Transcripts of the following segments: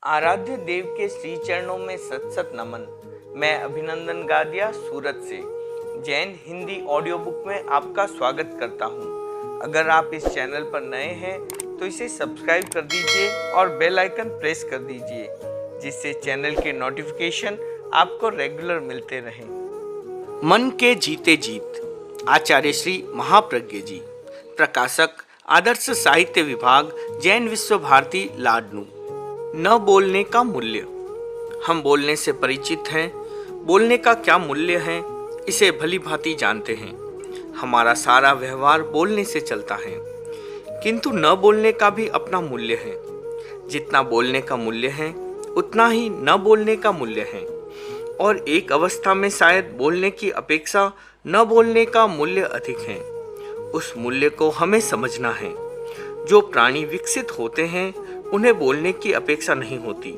आराध्य देव के श्री चरणों में सत सत नमन। मैं अभिनंदन गादिया सूरत से जैन हिंदी ऑडियो बुक में आपका स्वागत करता हूं। अगर आप इस चैनल पर नए हैं तो इसे सब्सक्राइब कर दीजिए और बेल आइकन प्रेस कर दीजिए, जिससे चैनल के नोटिफिकेशन आपको रेगुलर मिलते रहें। मन के जीते जीत, आचार्य श्री महाप्रज्ञ जी। प्रकाशक आदर्श साहित्य विभाग, जैन विश्व भारती, लाडनू। न बोलने का मूल्य। हम बोलने से परिचित हैं। बोलने का क्या मूल्य है इसे भली भांति जानते हैं। हमारा सारा व्यवहार बोलने से चलता है, किंतु न बोलने का भी अपना मूल्य है। जितना बोलने का मूल्य है उतना ही न बोलने का मूल्य है, और एक अवस्था में शायद बोलने की अपेक्षा न बोलने का मूल्य अधिक है। उस मूल्य को हमें समझना है। जो प्राणी विकसित होते हैं उन्हें बोलने की अपेक्षा नहीं होती।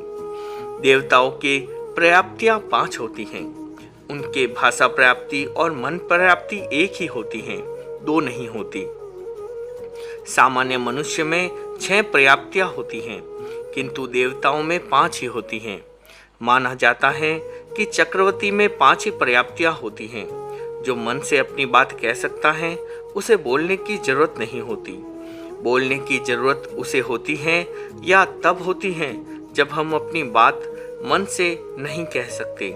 देवताओं के पर्याप्तियां 5 होती हैं। उनके भाषा पर्याप्ति और मन पर्याप्ति एक ही होती हैं, 2 नहीं होती। सामान्य मनुष्य में 6 पर्याप्तियां होती हैं, किंतु देवताओं में 5 ही होती हैं। माना जाता है कि चक्रवर्ती में 5 ही पर्याप्तियां होती हैं। जो मन से अपनी बात कह सकता है उसे बोलने की जरूरत नहीं होती। बोलने की जरूरत उसे होती है या तब होती है जब हम अपनी बात मन से नहीं कह सकते।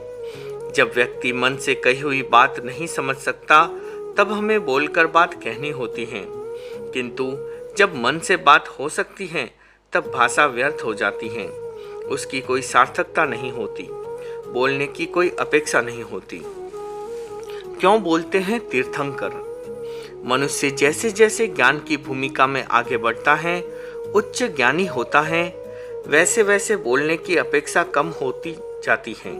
जब व्यक्ति मन से कही हुई बात नहीं समझ सकता तब हमें बोलकर बात कहनी होती है, किंतु जब मन से बात हो सकती है तब भाषा व्यर्थ हो जाती है। उसकी कोई सार्थकता नहीं होती, बोलने की कोई अपेक्षा नहीं होती। क्यों बोलते हैं तीर्थंकर? मनुष्य जैसे जैसे ज्ञान की भूमिका में आगे बढ़ता है, उच्च ज्ञानी होता है, वैसे वैसे बोलने की अपेक्षा कम होती जाती है।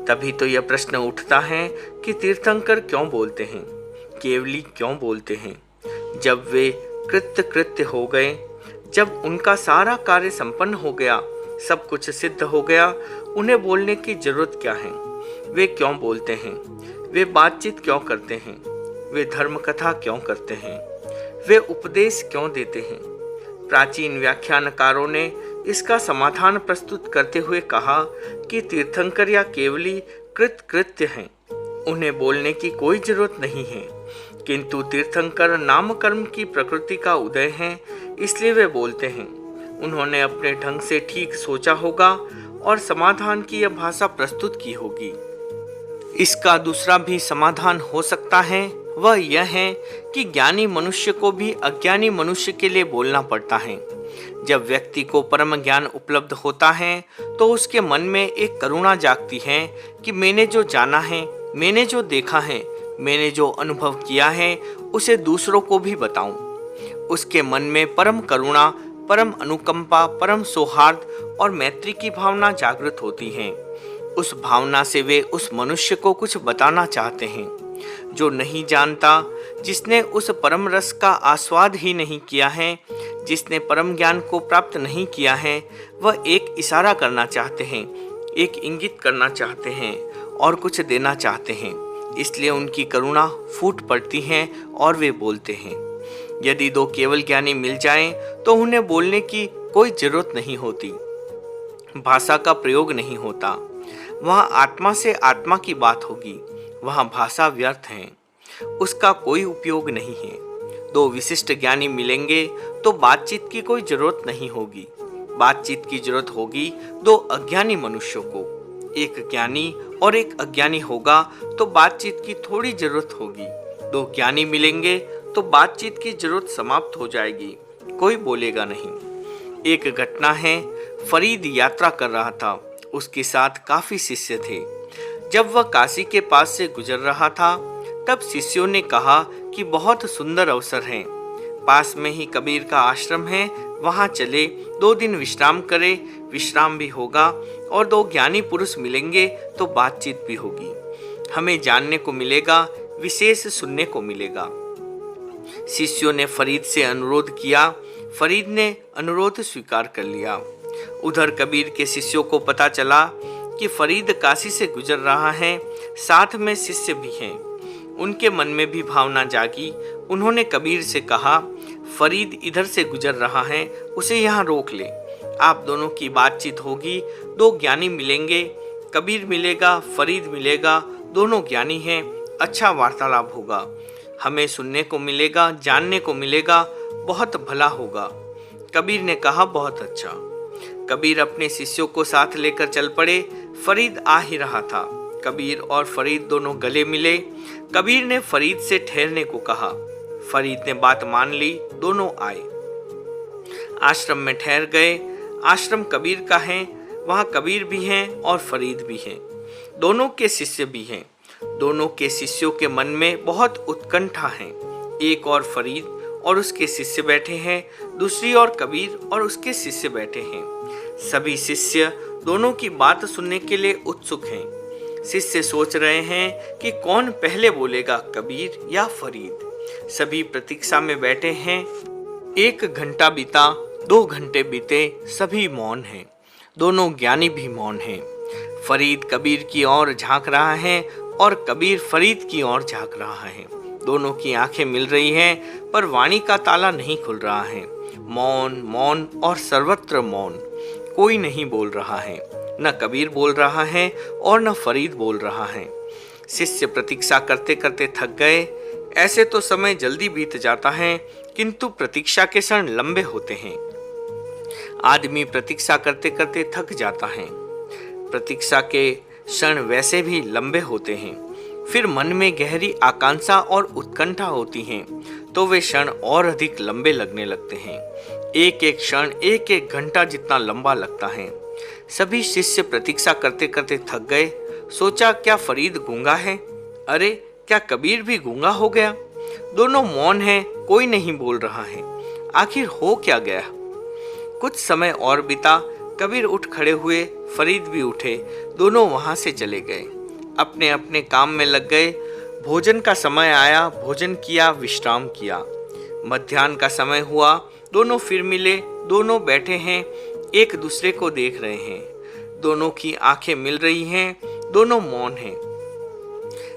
तभी तो यह प्रश्न उठता है कि तीर्थंकर क्यों बोलते हैं, केवली क्यों बोलते हैं? जब वे कृत्य हो गए, जब उनका सारा कार्य संपन्न हो गया, सब कुछ सिद्ध हो गया, उन्हें बोलने की जरूरत क्या है? वे क्यों बोलते हैं? वे बातचीत क्यों करते हैं? वे धर्म कथा क्यों करते हैं? वे उपदेश क्यों देते हैं? प्राचीन व्याख्यानकारों ने इसका समाधान प्रस्तुत करते हुए कहा कि तीर्थंकर या केवली कृत्य हैं, उन्हें बोलने की कोई जरूरत नहीं है, किंतु तीर्थंकर नाम कर्म की प्रकृति का उदय है, इसलिए वे बोलते हैं। उन्होंने अपने ढंग से ठीक सोचा होगा और समाधान की यह भाषा प्रस्तुत की होगी। इसका दूसरा भी समाधान हो सकता है, वह यह है कि ज्ञानी मनुष्य को भी अज्ञानी मनुष्य के लिए बोलना पड़ता है। जब व्यक्ति को परम ज्ञान उपलब्ध होता है तो उसके मन में एक करुणा जागती है कि मैंने जो जाना है, मैंने जो देखा है, मैंने जो अनुभव किया है, उसे दूसरों को भी बताऊं। उसके मन में परम करुणा, परम अनुकंपा, परम सौहार्द और मैत्री की भावना जागृत होती है। उस भावना से वे उस मनुष्य को कुछ बताना चाहते हैं जो नहीं जानता, जिसने उस परम रस का आस्वाद ही नहीं किया है, जिसने परम ज्ञान को प्राप्त नहीं किया है। वह एक इशारा करना चाहते हैं, एक इंगित करना चाहते हैं और कुछ देना चाहते हैं। इसलिए उनकी करुणा फूट पड़ती है और वे बोलते हैं। यदि 2 केवल ज्ञानी मिल जाएं तो उन्हें बोलने की कोई जरूरत नहीं होती, भाषा का प्रयोग नहीं होता। वहाँ आत्मा से आत्मा की बात होगी, वहाँ भाषा व्यर्थ है, उसका कोई उपयोग नहीं है। 2 विशिष्ट ज्ञानी मिलेंगे तो बातचीत की कोई जरूरत नहीं होगी। बातचीत की जरूरत होगी 2 अज्ञानी मनुष्यों को। एक ज्ञानी और एक अज्ञानी होगा तो बातचीत की थोड़ी जरूरत होगी। 2 ज्ञानी मिलेंगे तो बातचीत की जरूरत समाप्त हो जाएगी, कोई बोलेगा नहीं। एक घटना है, फरीद यात्रा कर रहा था, उसके साथ काफी शिष्य थे। जब वह काशी के पास से गुजर रहा था तब शिष्यों ने कहा कि बहुत सुंदर अवसर है, पास में ही कबीर का आश्रम है, वहां चले, 2 दिन विश्राम करे, विश्राम भी होगा और 2 ज्ञानी पुरुष मिलेंगे तो बातचीत भी होगी, हमें जानने को मिलेगा, विशेष सुनने को मिलेगा। शिष्यों ने फरीद से अनुरोध किया, फरीद ने अनुरोध स्वीकार कर लिया। उधर कबीर के शिष्यों को पता चला कि फरीद काशी से गुजर रहा है, साथ में शिष्य भी हैं। उनके मन में भी भावना जागी। उन्होंने कबीर से कहा, फरीद इधर से गुजर रहा है, उसे यहाँ रोक ले। आप दोनों की बातचीत होगी, दो ज्ञानी मिलेंगे, कबीर मिलेगा, फरीद मिलेगा, दोनों ज्ञानी हैं, अच्छा वार्तालाप होगा, हमें सुनने को मिलेगा, जानने को मिलेगा, बहुत भला होगा। कबीर ने कहा, बहुत अच्छा। कबीर अपने शिष्यों को साथ लेकर चल पड़े। फरीद आ ही रहा था। कबीर और फरीद दोनों गले मिले। कबीर ने फरीद से ठहरने को कहा। फरीद ने बात मान ली। दोनों आए, आश्रम में ठहर गए। आश्रम कबीर का है, वहाँ कबीर भी हैं और फरीद भी हैं, दोनों के शिष्य भी हैं। दोनों के शिष्यों के मन में बहुत उत्कंठा है। एक और फरीद और उसके शिष्य बैठे हैं, दूसरी ओर कबीर और उसके शिष्य बैठे हैं। सभी शिष्य दोनों की बात सुनने के लिए उत्सुक हैं। शिष्य सोच रहे हैं कि कौन पहले बोलेगा, कबीर या फरीद। सभी प्रतीक्षा में बैठे हैं। 1 घंटा बीता, 2 घंटे बीते, सभी मौन हैं। दोनों ज्ञानी भी मौन हैं। फरीद कबीर की ओर झांक रहा है और कबीर फरीद की ओर झांक रहा है। दोनों की आंखें मिल रही हैं, पर वाणी का ताला नहीं खुल रहा है। मौन, मौन और सर्वत्र मौन। कोई नहीं बोल रहा है, न कबीर बोल रहा है और न फरीद बोल रहा है। शिष्य प्रतीक्षा करते करते थक गए। ऐसे तो समय जल्दी बीत जाता है, किंतु प्रतीक्षा के क्षण लंबे होते हैं। आदमी प्रतीक्षा करते करते थक जाता है। प्रतीक्षा के क्षण वैसे भी लंबे होते हैं। फिर मन में गहरी आकांक्षा और उत्कंठा होती है, तो वे क्षण और अधिक लंबे लगने लगते हैं। एक एक क्षण 1-1 घंटा जितना लंबा लगता है। सभी शिष्य प्रतीक्षा करते करते थक गए। सोचा, क्या फरीद गूंगा है? अरे, क्या कबीर भी गूंगा हो गया? दोनों मौन हैं, कोई नहीं बोल रहा है। आखिर हो क्या गया? कुछ समय और बीता। कबीर उठ खड़े हुए, फरीद भी उठे। दोनों वहां से चले गए, अपने अपने काम में लग गए। भोजन का समय आया, भोजन किया, विश्राम किया। मध्याह्न का समय हुआ, दोनों फिर मिले। दोनों बैठे हैं, एक दूसरे को देख रहे हैं। दोनों की आंखें मिल रही हैं, दोनों मौन हैं।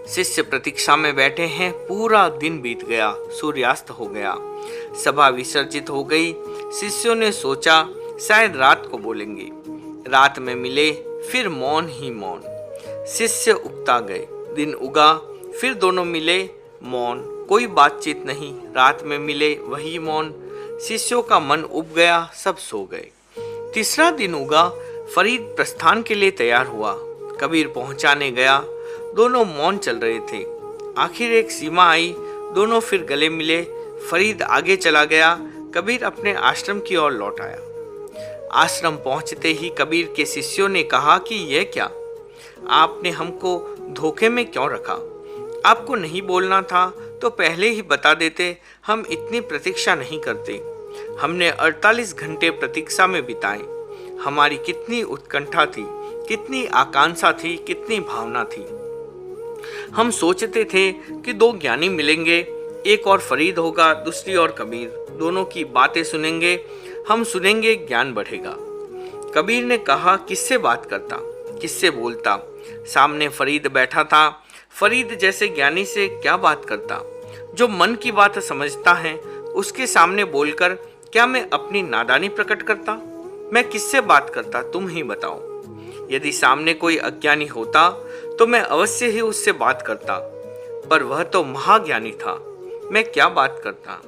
शिष्य प्रतीक्षा में बैठे हैं। पूरा दिन बीत गया, सूर्यास्त हो गया, सभा विसर्जित हो गई। शिष्यों ने सोचा, शायद रात को बोलेंगे। रात में मिले, फिर मौन ही मौन। शिष्य उकता गए। दिन उगा, फिर दोनों मिले, मौन, कोई बातचीत नहीं। रात में मिले, वही मौन। शिष्यों का मन उब गया, सब सो गए। तीसरा दिन उगा, फरीद प्रस्थान के लिए तैयार हुआ। कबीर पहुंचाने गया। दोनों मौन चल रहे थे। आखिर एक सीमा आई, दोनों फिर गले मिले। फरीद आगे चला गया, कबीर अपने आश्रम की ओर लौट आया। आश्रम पहुंचते ही कबीर के शिष्यों ने कहा कि यह क्या, आपने हमको धोखे में क्यों रखा? आपको नहीं बोलना था तो पहले ही बता देते, हम इतनी प्रतीक्षा नहीं करते। हमने 48 घंटे प्रतीक्षा में बिताए। हमारी कितनी उत्कंठा थी, कितनी आकांक्षा थी, कितनी भावना थी। हम सोचते थे कि 2 ज्ञानी मिलेंगे, एक और फरीद होगा, दूसरी ओर कबीर। दोनों की बातें सुनेंगे, हम सुनेंगे, ज्ञान बढ़ेगा। कबीर ने कहा, किससे बात करता, किससे बोलता? सामने फरीद बैठा था। फरीद जैसे ज्ञानी से क्या बात करता? जो मन की बात समझता है, उसके सामने बोलकर क्या मैं अपनी नादानी प्रकट करता? मैं किससे बात करता, तुम ही बताओ। यदि सामने कोई अज्ञानी होता तो मैं अवश्य ही उससे बात करता, पर वह तो महाज्ञानी था, मैं क्या बात करता?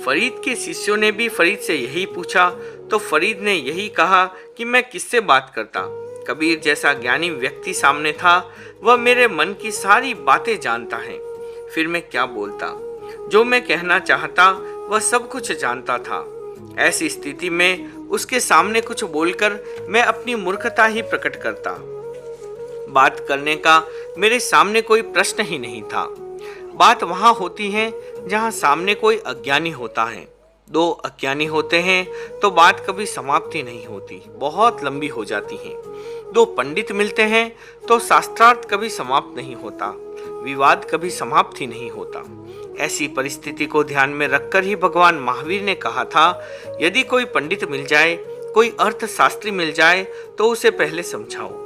फरीद के शिष्यों ने भी फरीद से यही पूछा, तो फरीद ने यही कहा कि मैं किससे बात करता? कबीर जैसा ज्ञानी व्यक्ति सामने था, वह मेरे मन की सारी बातें जानता है, फिर मैं क्या बोलता? जो मैं कहना चाहता वह सब कुछ जानता था। ऐसी स्थिति में उसके सामने कुछ बोलकर मैं अपनी मूर्खता ही प्रकट करता। बात करने का मेरे सामने कोई प्रश्न ही नहीं था। बात वहां होती है जहां सामने कोई अज्ञानी होता है। 2 अज्ञानी होते हैं तो बात कभी समाप्ति नहीं होती, बहुत लंबी हो जाती है। 2 पंडित मिलते हैं तो शास्त्रार्थ कभी समाप्त नहीं होता, विवाद कभी समाप्त ही नहीं होता। ऐसी परिस्थिति को ध्यान में रखकर ही भगवान महावीर ने कहा था, यदि कोई पंडित मिल जाए, कोई अर्थशास्त्री मिल जाए तो उसे पहले समझाओ।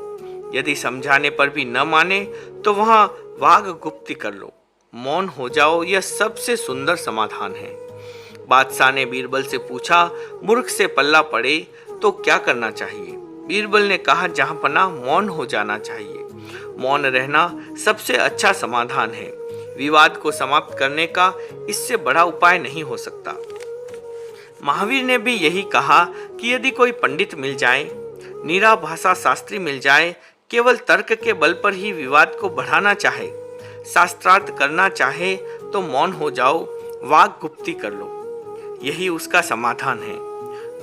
यदि समझाने पर भी न माने तो वहां वाग गुप्ती कर लो, मौन हो जाओ, यह सबसे सुंदर समाधान है। बादशाह ने बीरबल से पूछा, मूर्ख से पल्ला पड़े, तो क्या करना चाहिए? बीरबल ने कहा, जहां पनाह मौन हो जाना चाहिए। मौन रहना सबसे अच्छा समाधान है। विवाद को समाप्त करने का इससे बड़ा उपाय नहीं हो सकता। महावीर ने भी यही कहा कि यदि कोई पंडित मिल जाए, निरा भाषा शास्त्री मिल जाए, केवल तर्क के बल पर ही विवाद को बढ़ाना चाहे, शास्त्रार्थ करना चाहे, तो मौन हो जाओ, वाक गुप्ती कर लो। यही उसका समाधान है।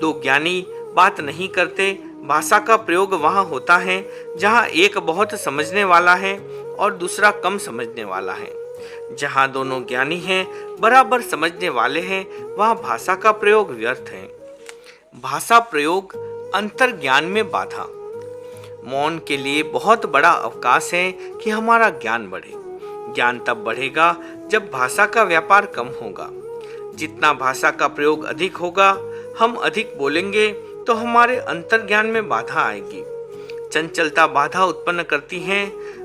दो ज्ञानी बात नहीं करते। भाषा का प्रयोग वहां होता है जहां एक बहुत समझने वाला है और दूसरा कम समझने वाला है। जहां दोनों ज्ञानी हैं, बराबर समझने वाले हैं, वहां भाषा का प्रयोग व्यर्थ है। भाषा प्रयोग अंतर ज्ञान में बाधा। मौन के लिए बहुत बड़ा अवकाश है कि हमारा ज्ञान बढ़े। ज्ञान तब बढ़ेगा जब भाषा का व्यापार कम होगा। जितना भाषा का प्रयोग अधिक होगा, हम अधिक बोलेंगे, तो हमारे अंतर्ज्ञान में बाधा आएगी। चंचलता बाधा उत्पन्न करती है।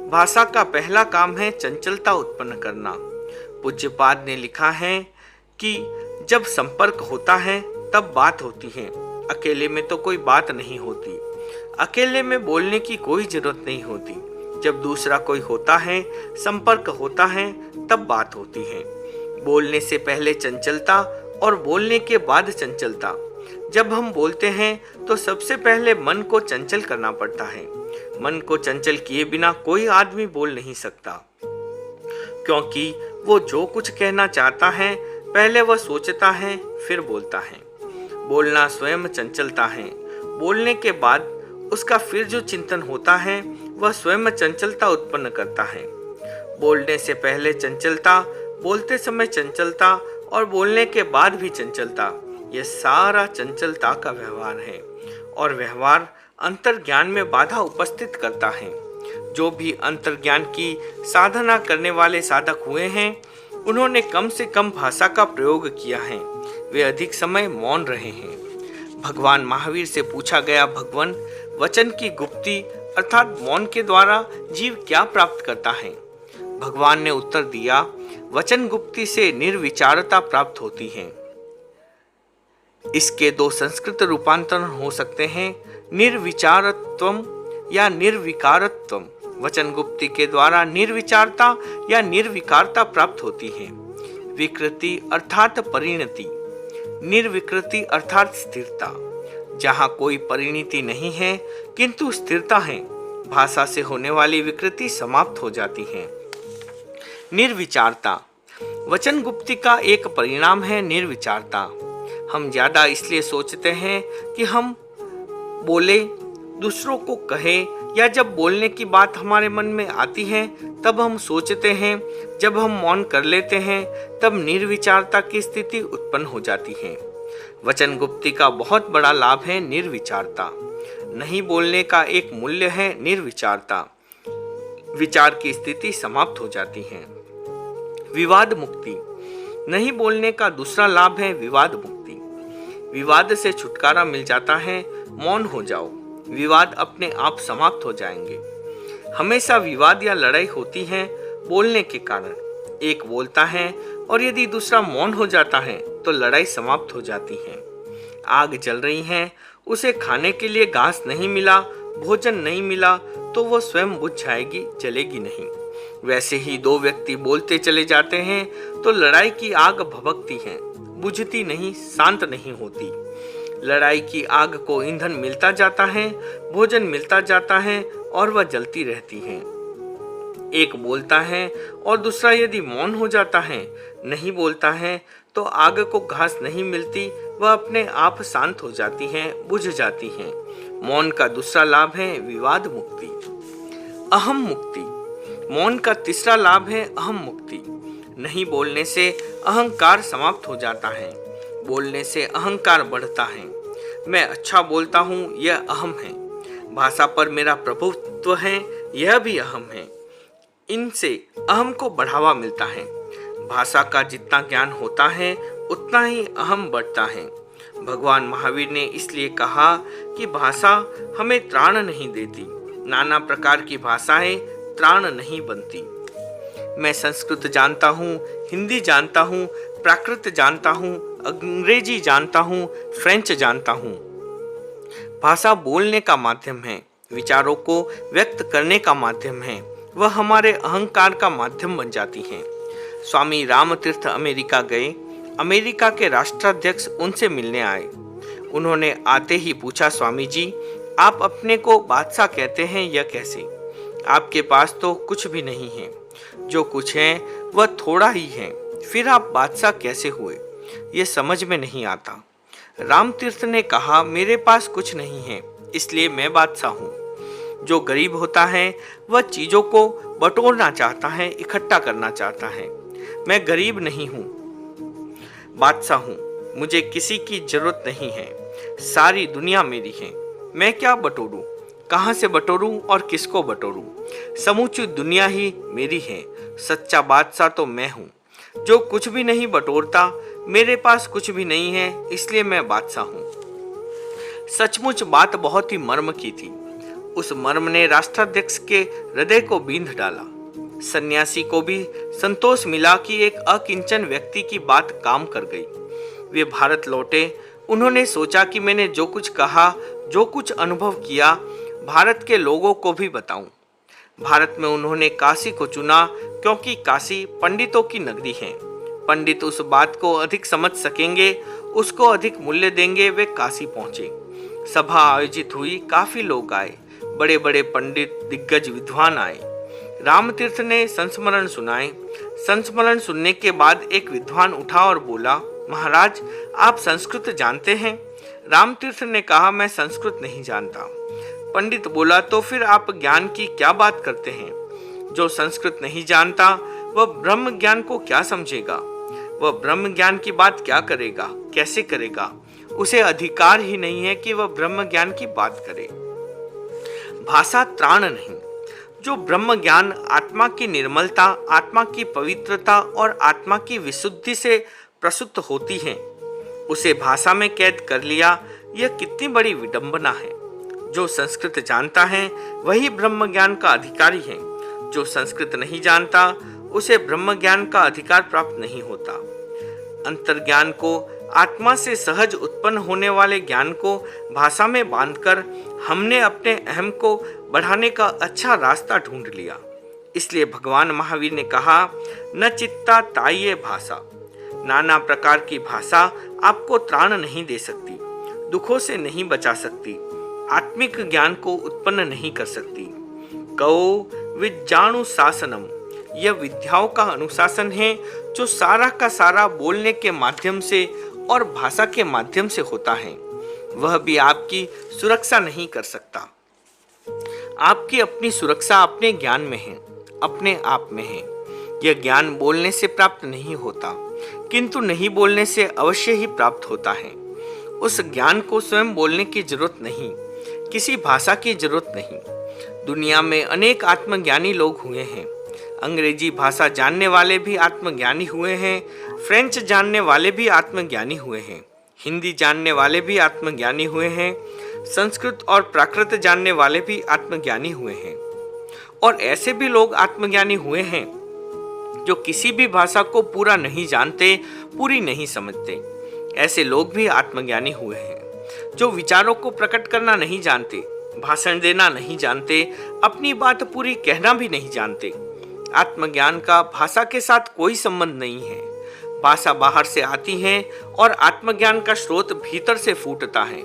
भाषा का पहला काम है चंचलता उत्पन्न करना। पूज्यपाद ने लिखा है कि जब संपर्क होता है तब बात होती है, अकेले में तो कोई बात नहीं होती। अकेले में बोलने की कोई जरूरत नहीं होती। जब दूसरा कोई होता है, संपर्क होता है, तब बात होती है। बोलने से पहले चंचलता और बोलने के बाद चंचलता। जब हम बोलते हैं तो सबसे पहले मन को चंचल करना पड़ता है। मन को चंचल किए बिना कोई आदमी बोल नहीं सकता, क्योंकि वो जो कुछ कहना चाहता है पहले वह सोचता है, फिर बोलता है। बोलना स्वयं चंचलता है। बोलने के बाद उसका फिर जो चिंतन होता है वह स्वयं चंचलता उत्पन्न करता है। बोलने से पहले चंचलता, बोलते समय चंचलता और बोलने के बाद भी चंचलता, यह सारा चंचलता का व्यवहार है। और व्यवहार अंतर्ज्ञान में बाधा उपस्थित करता है। जो भी अंतर्ज्ञान की साधना करने वाले साधक हुए हैं, उन्होंने कम से कम भाषा का प्रयोग किया है। वे अधिक समय मौन रहे हैं। भगवान महावीर से पूछा गया, भगवान, वचन की गुप्ती अर्थात मौन के द्वारा जीव क्या प्राप्त करता है? भगवान ने उत्तर दिया, वचन गुप्ती से निर्विचारता प्राप्त होती है। इसके दो संस्कृत रूपांतरण हो सकते हैं, निर्विचारत्वम या निर्विकारत्वम। वचन गुप्ती के द्वारा निर्विचारता या निर्विकारता प्राप्त होती है। विकृति अर्थात परिणति, निर्विकृति अर्थात स्थिरता। जहाँ कोई परिणति नहीं है किंतु स्थिरता है, भाषा से होने वाली विकृति समाप्त हो जाती है। निर्विचारता वचन गुप्ती का एक परिणाम है। निर्विचारता हम ज्यादा इसलिए सोचते हैं कि हम बोले, दूसरों को कहे, या जब बोलने की बात हमारे मन में आती है तब हम सोचते हैं। जब हम मौन कर लेते हैं तब निर्विचारता की स्थिति उत्पन्न हो जाती है। वचन गुप्ती का बहुत बड़ा लाभ है निर्विचारता। नहीं बोलने का एक मूल्य है निर्विचारता। विचार की स्थिति समाप्त हो जाती है। विवाद मुक्ति नहीं बोलने का दूसरा लाभ है विवाद मुक्ति। विवाद से छुटकारा मिल जाता है। मौन हो जाओ, विवाद अपने आप समाप्त हो जाएंगे। हमेशा विवाद या लड़ाई होती है बोलने के कारण। एक बोलता है और यदि दूसरा मौन हो जाता है तो लड़ाई समाप्त हो जाती है। आग जल रही है, उसे खाने के लिए घास नहीं मिला, भोजन नहीं मिला, तो वो स्वयं बुझ जाएगी, जलेगी नहीं। वैसे ही दो व्यक्ति बोलते चले जाते हैं तो लड़ाई की आग भभकती है, बुझती नहीं, शांत नहीं होती। लड़ाई की आग को ईंधन मिलता जाता है, भोजन मिलता जाता है और वह जलती रहती है। एक बोलता है और दूसरा यदि मौन हो जाता है, नहीं बोलता है, तो आग को घास नहीं मिलती, वह अपने आप शांत हो जाती है, बुझ जाती है। मौन का दूसरा लाभ है विवाद मुक्ति। अहम मुक्ति मौन का तीसरा लाभ है अहम मुक्ति। नहीं बोलने से अहंकार समाप्त हो जाता है, बोलने से अहंकार बढ़ता है। मैं अच्छा बोलता हूँ, यह अहम है। भाषा पर मेरा प्रभुत्व है, यह भी अहम है। इनसे अहम को बढ़ावा मिलता है। भाषा का जितना ज्ञान होता है उतना ही अहम बढ़ता है। भगवान महावीर ने इसलिए कहा कि भाषा हमें त्राण नहीं देती। नाना प्रकार की भाषाएं त्राण नहीं बनती। मैं संस्कृत जानता हूँ, हिंदी जानता हूँ, प्राकृत जानता हूँ, अंग्रेजी जानता हूँ, फ्रेंच जानता हूँ। भाषा बोलने का माध्यम है, विचारों को व्यक्त करने का माध्यम है, वह हमारे अहंकार का माध्यम बन जाती हैं। स्वामी रामतीर्थ अमेरिका गए। अमेरिका के राष्ट्राध्यक्ष उनसे मिलने आए। उन्होंने आते ही पूछा, स्वामी जी, आप अपने को बादशाह कहते हैं, यह कैसे? आपके पास तो कुछ भी नहीं है, जो कुछ है वह थोड़ा ही है, फिर आप बादशाह कैसे हुए? ये समझ में नहीं आता। रामतीर्थ ने कहा, मेरे पास कुछ नहीं है, इसलिए मैं बादशाह हूँ। जो गरीब होता है वह चीजों को बटोरना चाहता है, इकट्ठा करना चाहता है। मैं गरीब नहीं हूँ, बादशाह हूँ। मुझे किसी की जरूरत नहीं है, सारी दुनिया मेरी है। मैं क्या बटोरूं, कहाँ से बटोरूं और किसको बटोरूं? समूची दुनिया ही मेरी है। सच्चा बादशाह तो मैं हूँ, जो कुछ भी नहीं बटोरता। मेरे पास कुछ भी नहीं है, इसलिए मैं बादशाह हूँ। सचमुच बात बहुत ही मर्म की थी। उस मर्म ने राष्ट्राध्यक्ष के हृदय को बींध डाला। सन्यासी को भी संतोष मिला कि एक अकिंचन व्यक्ति की बात काम कर गई। वे भारत लौटे। उन्होंने सोचा कि मैंने जो कुछ कहा, जो कुछ अनुभव किया, भारत के लोगों को भी बताऊं। भारत में उन्होंने काशी को चुना, क्योंकि काशी पंडितों की नगरी है। पंडित उस बात को अधिक समझ सकेंगे, उसको अधिक मूल्य देंगे। वे काशी पहुंचे। सभा आयोजित हुई, काफी लोग आए, बड़े बड़े पंडित, दिग्गज विद्वान आए। रामतीर्थ ने संस्मरण सुनाए। संस्मरण सुनने के बाद एक विद्वान उठा और बोला, महाराज, आप संस्कृत जानते हैं? रामतीर्थ ने कहा, मैं संस्कृत नहीं जानता। पंडित बोला, तो फिर आप ज्ञान की क्या बात करते हैं? जो संस्कृत नहीं जानता वह ब्रह्म ज्ञान को क्या समझेगा? वह ब्रह्म ज्ञान की बात क्या करेगा, कैसे करेगा? उसे अधिकार ही नहीं है कि वह ब्रह्म ज्ञान की बात करे। भाषा त्राण नहीं। जो ब्रह्म ज्ञान आत्मा की निर्मलता, आत्मा की पवित्रता और आत्मा की विशुद्धि से प्रसूत होती है, उसे भाषा में कैद कर लिया, यह कितनी बड़ी विडंबना है। जो संस्कृत जानता है वही ब्रह्म ज्ञान का अधिकारी है। जो संस्कृत नहीं जानता उसे ब्रह्म ज्ञान का अधिकार प्राप्त नहीं होता। अंतर्ज्ञान को, आत्मा से सहज उत्पन्न होने वाले ज्ञान को भाषा में बांधकर हमने अपने अहम को बढ़ाने का अच्छा रास्ता ढूंढ लिया। इसलिए भगवान महावीर ने कहा, न चित्ता ताये भाषा। नाना प्रकार की भाषा आपको त्राण नहीं दे सकती, दुखों से नहीं बचा सकती, आत्मिक ज्ञान को उत्पन्न नहीं कर सकती। कहो विज्ञानु शासनम, यह विद्याओं का अनुशासन है जो सारा का सारा बोलने के माध्यम से और भाषा के माध्यम से होता है। वह भी आपकी सुरक्षा नहीं कर सकता। आपकी अपनी सुरक्षा अपने ज्ञान में है, अपने आप में है। यह ज्ञान बोलने से प्राप्त नहीं होता, किंतु नहीं बोलने से अवश्य ही प्राप्त होता है। उस ज्ञान को स्वयं बोलने की जरूरत नहीं, किसी भाषा की जरूरत नहीं। दुनिया में अनेक आत्मज्ञानी लोग हुए हैं। अंग्रेजी भाषा जानने वाले भी आत्मज्ञानी हुए हैं, फ्रेंच जानने वाले भी आत्मज्ञानी हुए हैं, हिंदी जानने वाले भी आत्मज्ञानी हुए हैं, संस्कृत और प्राकृत जानने वाले भी आत्मज्ञानी हुए हैं। और ऐसे भी लोग आत्मज्ञानी हुए हैं जो किसी भी भाषा को पूरा नहीं जानते, पूरी नहीं समझते। ऐसे लोग भी आत्मज्ञानी हुए हैं जो विचारों को प्रकट करना नहीं जानते, भाषण देना नहीं जानते, अपनी बात पूरी कहना भी नहीं जानते। आत्मज्ञान का भाषा के साथ कोई संबंध नहीं है। भाषा बाहर से आती है और आत्मज्ञान का स्रोत भीतर से फूटता है।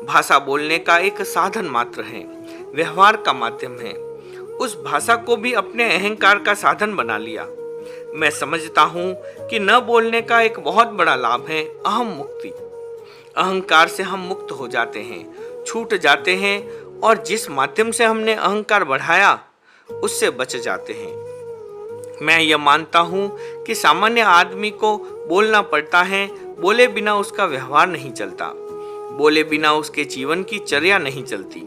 भाषा बोलने का एक साधन मात्र है, व्यवहार का माध्यम है। उस भाषा को भी अपने अहंकार का साधन बना लिया। मैं समझता हूँ कि न बोलने का एक बहुत बड़ा लाभ है अहम मुक्ति। अहंकार से हम मुक्त हो जाते हैं, छूट जाते हैं, और जिस माध्यम से हमने अहंकार बढ़ाया उससे बच जाते हैं। मैं यह मानता हूँ कि सामान्य आदमी को बोलना पड़ता है, बोले बिना उसका व्यवहार नहीं चलता, बोले बिना उसके जीवन की चर्या नहीं चलती।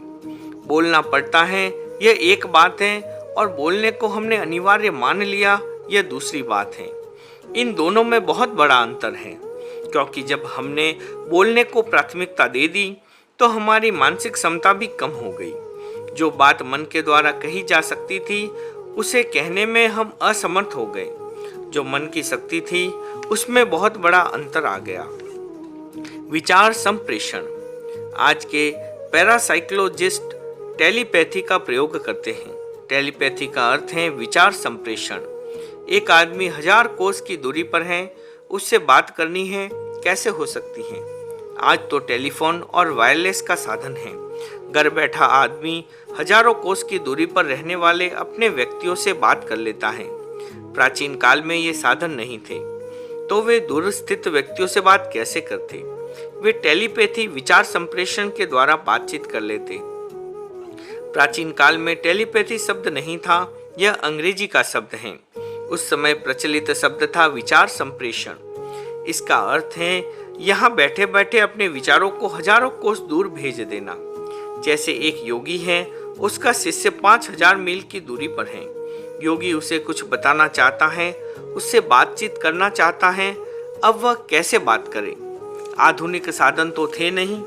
बोलना पड़ता है यह एक बात है, और बोलने को हमने अनिवार्य मान लिया यह दूसरी बात है। इन दोनों में बहुत बड़ा अंतर है, क्योंकि जब हमने बोलने को प्राथमिकता दे दी तो हमारी मानसिक क्षमता भी कम हो गई। जो बात मन के द्वारा कही जा सकती थी उसे कहने में हम असमर्थ हो गए। जो मन की शक्ति थी उसमें बहुत बड़ा अंतर आ गया। विचार संप्रेषण। आज के पैरासाइकोलॉजिस्ट टेलीपैथी का प्रयोग करते हैं। टेलीपैथी का अर्थ है विचार संप्रेषण। एक आदमी 1000 कोस की दूरी पर है, उससे बात करनी है, कैसे हो सकती है? आज तो टेलीफोन और वायरलेस का साधन है। घर बैठा आदमी हजारों कोस की दूरी पर रहने वाले अपने व्यक्तियों से बात कर लेता है। प्राचीन काल में ये साधन नहीं थे, तो वे दूर स्थित व्यक्तियों से बात कैसे करते? वे टेलीपैथी विचार संप्रेषण के द्वारा बातचीत कर लेते। प्राचीन काल में टेलीपैथी शब्द नहीं था, यह अंग्रेजी का शब्द है। उस समय प्रचलित शब्द था विचार संप्रेषण। इसका अर्थ है यहाँ बैठे बैठे अपने विचारों को हजारों कोस दूर भेज देना। जैसे एक योगी है, उसका शिष्य 5000 मील की दूरी पर है। योगी उसे कुछ बताना चाहता है, उससे बातचीत करना चाहता है। अब वह कैसे बात करे? आधुनिक साधन तो थे नहीं,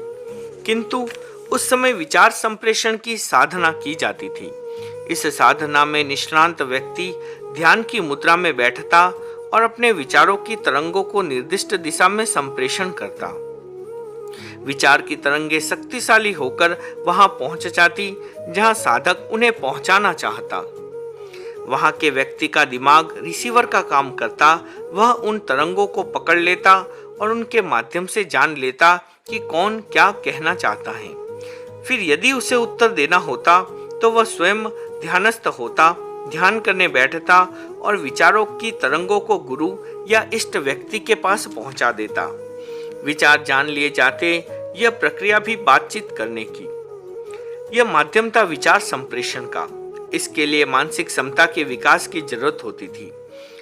किंतु उस समय विचार संप्रेषण की साधना की जाती थी। इस साधना में निष्णांत व्यक्ति ध्यान की मुद्रा में बैठता और अपने विचारों की तरंगों को निर्दिष्ट दिशा में संप्रेषण करता। विचार की तरंगे शक्तिशाली होकर वहां पहुंच जाती जहां साधक उन्हें पहुंचाना चाहता। वहां के व्यक्ति का दिमाग रिसीवर का काम करता। वह उन तरंगों को पकड़ लेता और उनके माध्यम से जान लेता कि कौन क्या कहना चाहता है। फिर यदि उसे उत्तर देना होता तो वह स्वयं ध्यानस्थ होता, ध्यान करने बैठता और विचारों की तरंगों को गुरु या इष्ट व्यक्ति के पास पहुंचा देता। विचार जान लिए जाते। यह प्रक्रिया भी बातचीत करने की। यह माध्यम था विचार संप्रेषण का। इसके लिए मानसिक क्षमता के विकास की जरूरत होती थी।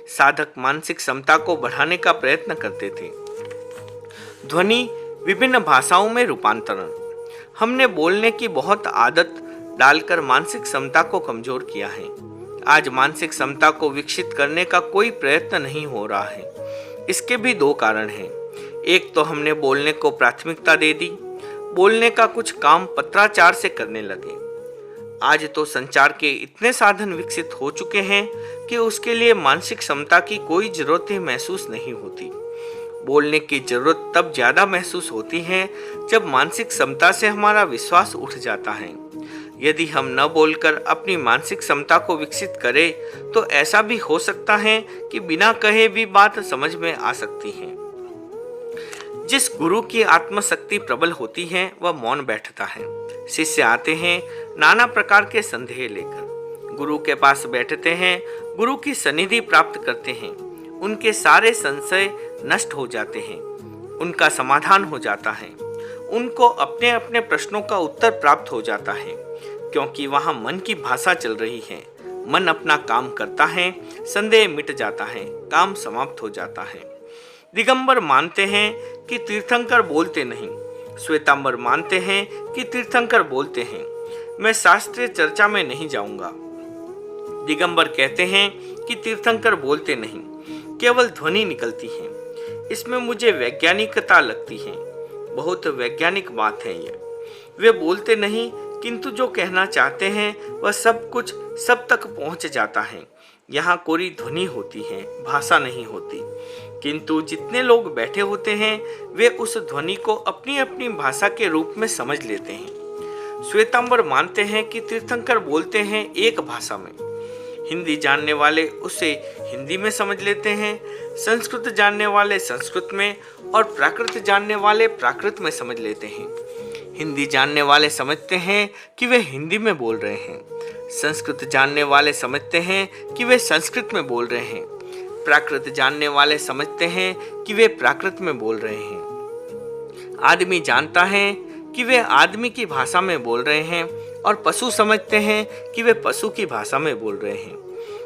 साधक मानसिक क्षमता को बढ़ाने का प्रयत्न करते थे। ध्वनि विभिन्न भाषाओं में रूपांतरण। हमने बोलने की बहुत आदत डालकर मानसिक क्षमता को कमजोर किया है। आज मानसिक क्षमता को विकसित करने का कोई प्रयत्न नहीं हो रहा है। इसके भी 2 कारण हैं। एक तो हमने बोलने को प्राथमिकता दे दी, बोलने का कुछ काम पत्राचार से करने लगे। आज तो संचार के इतने साधन विकसित हो चुके हैं कि उसके लिए मानसिक क्षमता की कोई जरूरत ही महसूस नहीं होती। बोलने की जरूरत तब ज्यादा महसूस होती है जब मानसिक क्षमता से हमारा विश्वास उठ जाता है। यदि हम न बोलकर अपनी मानसिक क्षमता को विकसित करें तो ऐसा भी हो सकता है कि बिना कहे भी बात समझ में आ सकती है। जिस गुरु की आत्मशक्ति प्रबल होती है वह मौन बैठता है। शिष्य आते हैं नाना प्रकार के संदेह लेकर, गुरु के पास बैठते हैं, गुरु की सनिधि प्राप्त करते हैं। उनके सारे संशय नष्ट हो जाते हैं, उनका समाधान हो जाता है, उनको अपने अपने प्रश्नों का उत्तर प्राप्त हो जाता है, क्योंकि वहां मन की भाषा चल रही है। मन अपना काम करता है, संदेह मिट जाता है, काम समाप्त हो जाता है। दिगंबर मानते हैं कि तीर्थंकर बोलते नहीं, श्वेतांबर मानते हैं कि तीर्थंकर बोलते हैं। मैं शास्त्रीय चर्चा में नहीं जाऊंगा। दिगंबर कहते हैं कि तीर्थंकर बोलते नहीं, केवल ध्वनि निकलती है। इसमें मुझे वैज्ञानिकता लगती है, बहुत वैज्ञानिक बात है ये। वे बोलते नहीं, किंतु जो कहना चाहते हैं वह सब कुछ सब तक पहुंच जाता है। यहाँ कोई ध्वनि होती है, भाषा नहीं होती। किंतु जितने लोग बैठे होते हैं वे उस ध्वनि को अपनी अपनी भाषा के रूप में समझ लेते हैं। श्वेतांबर मानते हैं कि तीर्थंकर बोलते हैं एक भाषा में। हिंदी जानने वाले उसे हिंदी में समझ लेते हैं, संस्कृत जानने वाले संस्कृत में और प्राकृत जानने वाले प्राकृत में समझ लेते हैं। हिंदी जानने वाले समझते हैं कि वे हिंदी में बोल रहे हैं, संस्कृत जानने वाले समझते हैं कि वे संस्कृत में बोल रहे हैं, प्राकृत जानने वाले समझते हैं कि वे प्राकृत में बोल रहे हैं। आदमी जानता है कि वे आदमी की भाषा में बोल रहे हैं और पशु समझते हैं कि वे पशु की भाषा में बोल रहे हैं।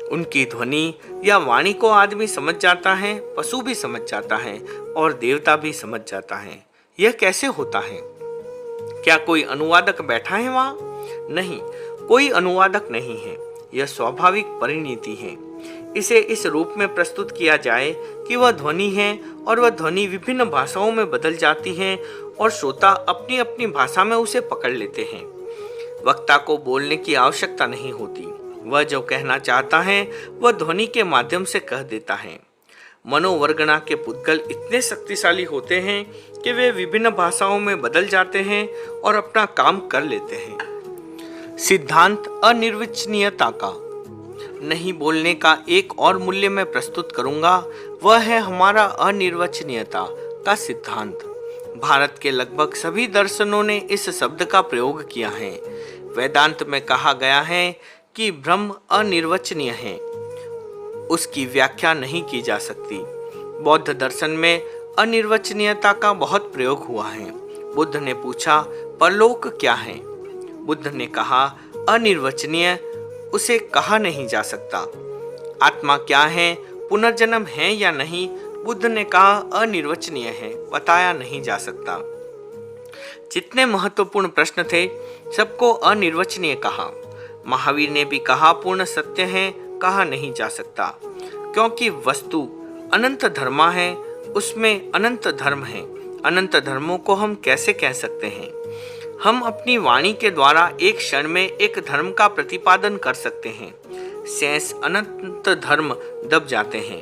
उनकी ध्वनि या वाणी को आदमी समझ जाता है, पशु भी समझ जाता है और देवता भी समझ जाता है। यह कैसे होता है? क्या कोई अनुवादक बैठा है वहां? नहीं, कोई अनुवादक नहीं है। यह स्वाभाविक परिणति है। इसे इस रूप में प्रस्तुत किया जाए कि वह ध्वनि है और वह ध्वनि विभिन्न भाषाओं में बदल जाती है और श्रोता अपनी अपनी भाषा में उसे पकड़ लेते हैं। वक्ता को बोलने की आवश्यकता नहीं होती। वह जो कहना चाहता है वह ध्वनि के माध्यम से कह देता है। मनोवर्गणा के पुद्गल इतने शक्तिशाली होते हैं कि वे विभिन्न भाषाओं में बदल जाते हैं और अपना काम कर लेते हैं। सिद्धांत अनिर्वचनीयता का नहीं बोलने का एक और मूल्य मैं प्रस्तुत करूंगा, वह है हमारा अनिर्वचनीयता का सिद्धांत। भारत के लगभग सभी दर्शनों ने इस शब्द का प्रयोग किया है। वेदांत में कहा गया है कि ब्रह्म अनिर्वचनीय है, उसकी व्याख्या नहीं की जा सकती। बौद्ध दर्शन में अनिर्वचनीयता का बहुत प्रयोग हुआ है। बुद्ध ने पूछा, परलोक क्या है? बुद्ध ने कहा, अनिर्वचनीय, उसे कहा नहीं जा सकता। आत्मा क्या है, पुनर्जन्म है या नहीं? बुद्ध ने कहा, अनिर्वचनीय है, बताया नहीं जा सकता। जितने महत्वपूर्ण प्रश्न थे सबको अनिर्वचनीय कहा। महावीर ने भी कहा, पूर्ण सत्य है, कहा नहीं जा सकता, क्योंकि वस्तु अनंत धर्मा है, उसमें अनंत धर्म है। अनंत धर्मों को हम कैसे कह सकते हैं? हम अपनी वाणी के द्वारा एक क्षण में एक धर्म का प्रतिपादन कर सकते हैं, शेष अनंत धर्म दब जाते हैं।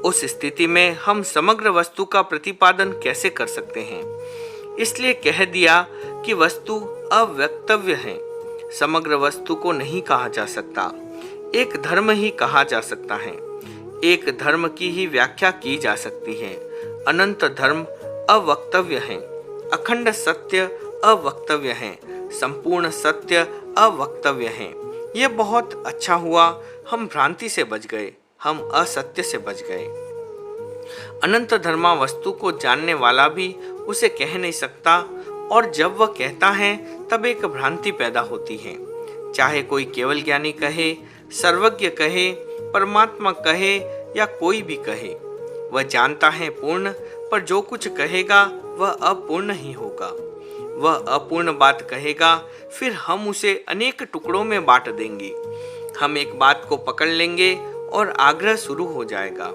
उस स्थिति में हम समग्र वस्तु का प्रतिपादन कैसे कर सकते हैं? इसलिए कह दिया कि वस्तु अव्यक्तव्य है। समग्र वस्तु को नहीं कहा जा सकता, एक धर्म ही कहा जा सकता है। एक धर्म की ही व्याख्या की जा सकती है। अनंत धर्म अवक्तव्य है, अखंड सत्य अवक्तव्य है, संपूर्ण सत्य अवक्तव्य है। यह बहुत अच्छा हुआ, हम भ्रांति से बच गए, हम असत्य से बच गए। अनंत धर्मा वस्तु को जानने वाला भी उसे कह नहीं सकता, और जब वह कहता है तब एक भ्रांति पैदा होती है। चाहे कोई केवल ज्ञानी कहे, सर्वज्ञ कहे, परमात्मा कहे या कोई भी कहे, वह जानता है पूर्ण, पर जो कुछ कहेगा वह अपूर्ण ही होगा। वह अपूर्ण बात कहेगा, फिर हम उसे अनेक टुकड़ों में बांट देंगे। हम एक बात को पकड़ लेंगे और आग्रह शुरू हो जाएगा।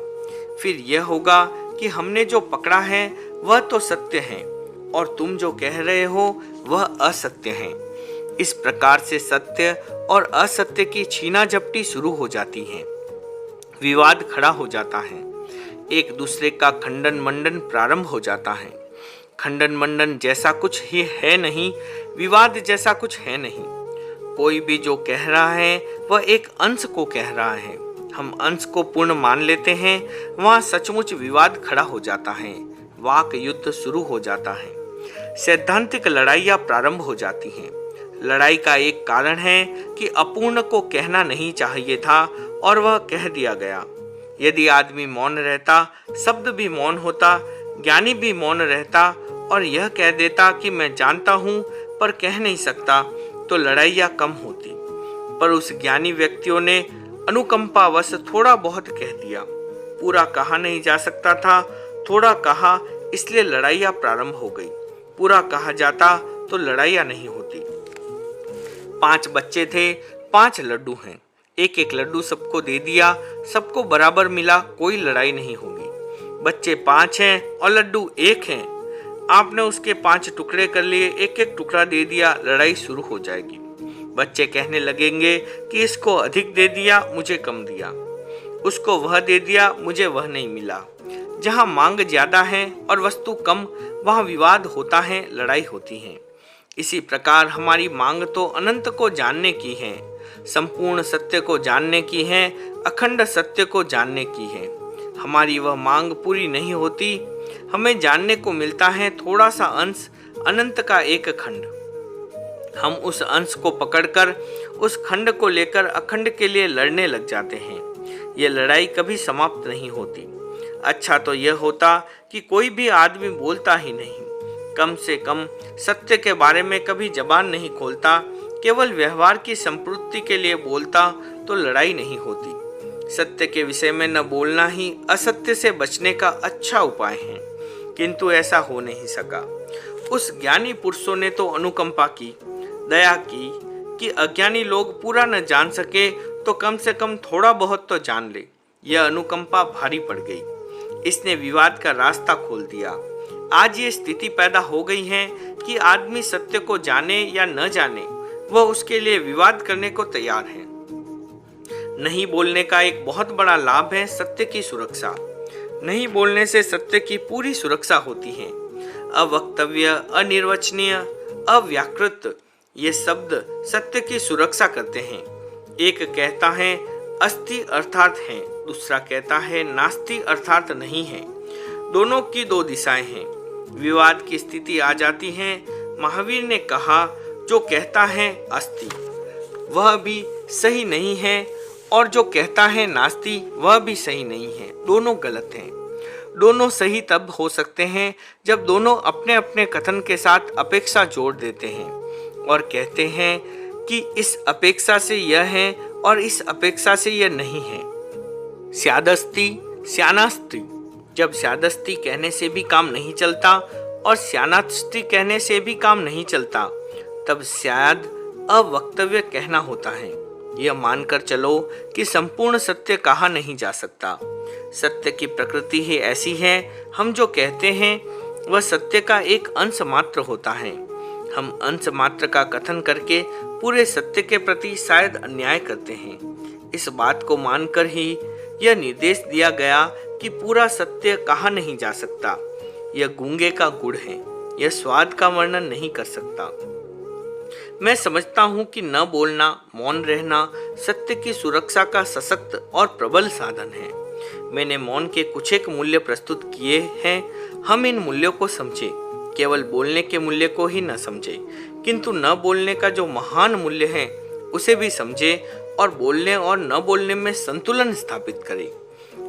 फिर यह होगा कि हमने जो पकड़ा है वह तो सत्य है और तुम जो कह रहे हो वह असत्य है। इस प्रकार से सत्य और असत्य की छीना झपटी शुरू हो जाती है। विवाद खड़ा हो जाता है, एक दूसरे का खंडन मंडन प्रारंभ हो जाता है। खंडन मंडन जैसा कुछ ही है नहीं, विवाद जैसा कुछ है नहीं। कोई भी जो कह रहा है वह एक अंश को कह रहा है। हम अंश को पूर्ण मान लेते हैं, वहाँ सचमुच विवाद खड़ा हो जाता है, वाक युद्ध शुरू हो जाता है, सैद्धांतिक लड़ाइयाँ प्रारंभ हो जाती हैं। लड़ाई का एक कारण है कि अपूर्ण को कहना नहीं चाहिए था और वह कह दिया गया। यदि आदमी मौन रहता, शब्द भी मौन होता, ज्ञानी भी मौन रहता और यह कह देता कि मैं जानता हूँ पर कह नहीं सकता, तो लड़ाइयाँ कम होती। पर उस ज्ञानी व्यक्तियों ने अनुकंपावश थोड़ा बहुत कह दिया। पूरा कहा नहीं जा सकता था, थोड़ा कहा, इसलिए लड़ाइयाँ प्रारंभ हो गई। पूरा कहा जाता तो लड़ाइयाँ नहीं होती। 5 बच्चे थे, 5 लड्डू हैं, एक एक लड्डू सबको दे दिया, सबको बराबर मिला, कोई लड़ाई नहीं होगी। बच्चे 5 हैं और लड्डू 1 हैं, आपने उसके 5 टुकड़े कर लिए, एक एक टुकड़ा दे दिया, लड़ाई शुरू हो जाएगी। बच्चे कहने लगेंगे कि इसको अधिक दे दिया, मुझे कम दिया, उसको वह दे दिया, मुझे वह नहीं मिला। जहाँ मांग ज्यादा है और वस्तु कम, वहाँ विवाद होता है, लड़ाई होती है। इसी प्रकार हमारी मांग तो अनंत को जानने की है, संपूर्ण सत्य को जानने की है, अखंड सत्य को जानने की है। हमारी वह मांग पूरी नहीं होती। हमें जानने को मिलता है थोड़ा सा अंश, अनंत का एक खंड। हम उस अंश को पकड़कर उस खंड को लेकर अखंड के लिए लड़ने लग जाते हैं। यह लड़ाई कभी समाप्त नहीं होती। अच्छा तो यह होता कि कोई भी आदमी बोलता ही नहीं, कम से कम सत्य के बारे में कभी जबान नहीं खोलता, केवल व्यवहार की संपूर्ति के लिए बोलता, तो लड़ाई नहीं होती। सत्य के विषय में न बोलना ही असत्य से बचने का अच्छा उपाय है, किंतु ऐसा हो नहीं सका। उस ज्ञानी पुरुषों ने तो अनुकंपा की, दया की कि अज्ञानी लोग पूरा न जान सके तो कम से कम थोड़ा बहुत तो जान ले। यह अनुकंपा भारी पड़ गई, इसने विवाद का रास्ता खोल दिया। आज ये स्थिति पैदा हो गई है कि आदमी सत्य को जाने या न जाने, वह उसके लिए विवाद करने को तैयार है। नहीं बोलने का एक बहुत बड़ा लाभ है सत्य की सुरक्षा। नहीं बोलने से सत्य की पूरी सुरक्षा होती है। अवक्तव्य, अनिर्वचनीय, अव्याकृत ये शब्द सत्य की सुरक्षा करते हैं। एक कहता है अस्ति अर्थात है, दूसरा कहता है नास्ति अर्थात नहीं है। दोनों की दो दिशाएं हैं। विवाद की स्थिति आ जाती है। महावीर ने कहा जो कहता है अस्ति वह भी सही नहीं है और जो कहता है नास्ति वह भी सही नहीं है। दोनों गलत हैं। दोनों सही तब हो सकते हैं जब दोनों अपने अपने कथन के साथ अपेक्षा जोड़ देते हैं और कहते हैं कि इस अपेक्षा से यह है और इस अपेक्षा से यह नहीं है। स्यादस्ति स्यानास्ति, जब स्यादस्ति कहने से भी काम नहीं चलता और स्यानास्ति कहने से भी काम नहीं चलता, तब स्याद अवक्तव्य कहना होता है। यह मानकर चलो कि संपूर्ण सत्य कहा नहीं जा सकता। सत्य की प्रकृति ही ऐसी है, हम जो कहते हैं वह सत्य का एक अंश मात्र होता है। हम अंश मात्र का कथन करके पूरे सत्य के प्रति शायद अन्याय करते हैं। इस बात को मानकर ही यह निर्देश दिया गया कि पूरा सत्य कहा नहीं जा सकता। यह गूंगे का गुड़ है, यह स्वाद का वर्णन नहीं कर सकता। मैं समझता हूँ कि न बोलना, मौन रहना सत्य की सुरक्षा का सशक्त और प्रबल साधन है। मैंने मौन के कुछ एक मूल्य प्रस्तुत किए हैं। हम इन मूल्यों को समझें, केवल बोलने के मूल्य को ही न समझें, किंतु न बोलने का जो महान मूल्य है उसे भी समझें और बोलने और न बोलने में संतुलन स्थापित करें।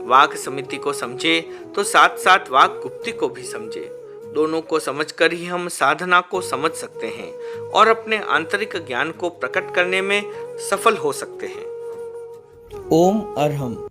वाक समिति को समझे तो साथ साथ वाक गुप्ति को भी समझे। दोनों को समझकर ही हम साधना को समझ सकते हैं और अपने आंतरिक ज्ञान को प्रकट करने में सफल हो सकते हैं। ओम अरहम।